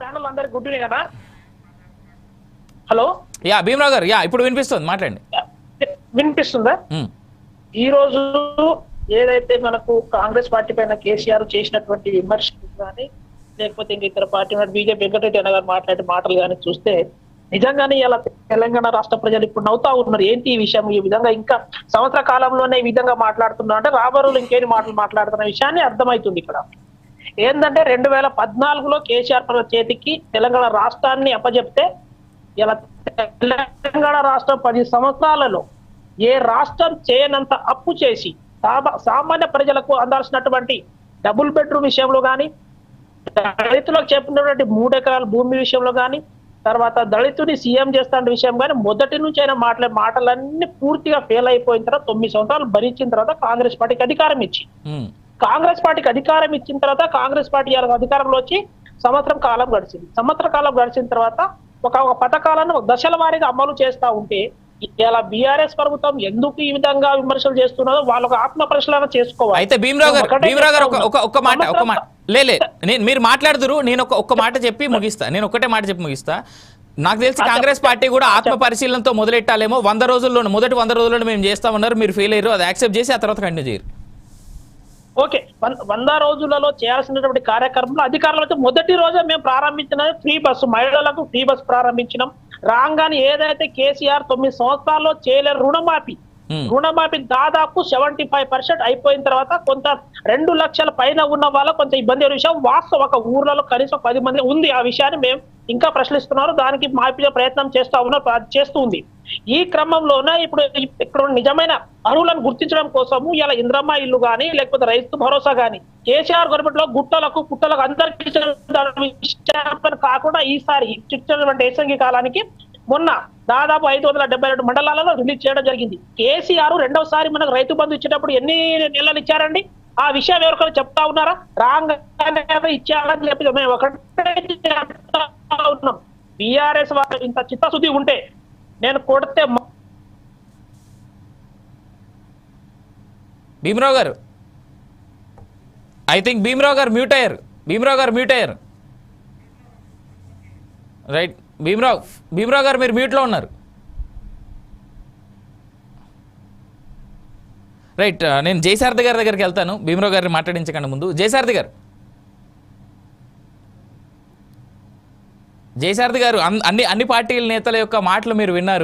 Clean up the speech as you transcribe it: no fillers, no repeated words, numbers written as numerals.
Panel అందరికి గుడ్డునే కదా. Hello yeah Bhimarao గారు, యా ఇప్పుడు వినిపిస్తుంది, మాట్లాడండి. వినిపిస్తుందా? ఈ రోజు ఏదైతే మనకు కాంగ్రెస్ పార్టీ పైన కేసీఆర్ చేసినటువంటి విమర్శలు కానీ లేకపోతే ఇంక ఇతర పార్టీ బీజేపీ వెంకటరెడ్డి అన్న గారు మాట్లాడే మాటలు కానీ చూస్తే నిజంగానే ఇలా తెలంగాణ రాష్ట్ర ప్రజలు ఇప్పుడు నవ్వుతా ఉన్నారు. ఏంటి ఈ విషయం, ఈ విధంగా ఇంకా సంవత్సర కాలంలోనే ఈ విధంగా మాట్లాడుతున్నారు అంటే రాబోలు ఇంకేమి మాటలు మాట్లాడుతున్న విషయాన్ని అర్థమవుతుంది. ఇక్కడ ఏంటంటే 2014లో కేసీఆర్ చేతికి తెలంగాణ రాష్ట్రాన్ని అప్పచెప్తే ఇలా తెలంగాణ రాష్ట్రం 10 సంవత్సరాలలో ఏ రాష్ట్రం చేయనంత అప్పు చేసి సామాన్య ప్రజలకు అందాల్సినటువంటి డబుల్ బెడ్రూమ్ విషయంలో కానీ, దళితులకు చెప్పినటువంటి 3 ఎకరాల భూమి విషయంలో కానీ, తర్వాత దళితుని సీఎం చేస్తున్న విషయం కానీ మొదటి నుంచి అయినా మాటలన్నీ పూర్తిగా ఫెయిల్ అయిపోయిన తర్వాత 9 సంవత్సరాలు భరించిన తర్వాత కాంగ్రెస్ పార్టీకి అధికారం ఇచ్చిన తర్వాత కాంగ్రెస్ పార్టీ అధికారంలో వచ్చి సంవత్సరం కాలం గడిచిన తర్వాత ఒక పథకాలను దశల వారీగా అమలు చేస్తా ఉంటే ఇలా బీఆర్ఎస్ ప్రభుత్వం ఎందుకు ఈ విధంగా విమర్శలు చేస్తున్నారో వాళ్ళకు ఆత్మ పరిశీలన చేసుకోవాలి. అయితే భీమరావు గారు ఒక మాట మీరు మాట్లాడుతురు, నేను ఒక్క మాట చెప్పి ముగిస్తా. నేను ఒక్కటే మాట చెప్పి ముగిస్తా. నాకు తెలిసి కాంగ్రెస్ పార్టీ కూడా ఆత్మ పరిశీలనతో మొదలెట్టాలేమో. 100 రోజుల్లోనే మొదటి 100 రోజుల్లోనే మేము చేస్తామన్నారు, మీరు ఫెయిల్ అయ్యారు, అది యాక్సెప్ట్ చేసి ఆ తర్వాత కంటిన్యూ చేయరు. ఓకే, 100 రోజులలో చేయాల్సినటువంటి కార్యక్రమంలో అధికారులతో మొదటి రోజే మేము ప్రారంభించిన ఫ్రీ బస్సు, మహిళలకు ఫ్రీ బస్సు ప్రారంభించినాం. రాగానే ఏదైతే కేసీఆర్ 9 సంవత్సరాల్లో చేయలేరు రుణమాఫీ దాదాపు 75% అయిపోయిన తర్వాత కొంత 2 లక్షల పైన ఉన్న వాళ్ళ కొంత ఇబ్బంది అనే విషయం వాస్తవం. ఒక ఊర్లలో కనీసం 10 మంది ఉంది. ఆ విషయాన్ని మేము ఇంకా ప్రశ్నిస్తున్నారు, దానికి మాఫీ ప్రయత్నం చేస్తూ ఉంది. ఈ క్రమంలోనే ఇప్పుడు ఇక్కడ నిజమైన అర్హులను గుర్తించడం కోసము ఇలా ఇంద్రమ్మ ఇల్లు కానీ లేకపోతే రైతు భరోసా కానీ కేసీఆర్ గవర్నమెంట్ లో పుట్టలకు అందరికీ కాకుండా ఈసారి ఇచ్చినటువంటి ఏసంగి కాలానికి మొన్న దాదాపు 572 మండలాలలో రిలీజ్ చేయడం జరిగింది. కేసీఆర్ రెండవసారి మనకు రైతు బంధు ఇచ్చేటప్పుడు ఎన్ని నెలలు ఇచ్చారండి? ఆ విషయం ఎవరికైనా చెప్తా ఉన్నారా? రాగానే ఇచ్చారని చెప్పి మేము ఒకటే ఉన్నాం. బీఆర్ఎస్ వారు ఇంత చిత్తశుద్ధి ఉంటే నేను కొడితే భీమరావు గారు, ఐ థింక్ భీమరావు గారు మ్యూట్ అయ్యారు. రైట్, భీమరావు గారు మీరు మ్యూట్లో ఉన్నారు. రైట్, నేను జయసారథి గారి దగ్గరికి వెళ్తాను భీమరావు గారిని మాట్లాడించకండి ముందు. జయసారథి గారు అన్ని పార్టీల నేతల యొక్క మాటలు మీరు విన్నారు.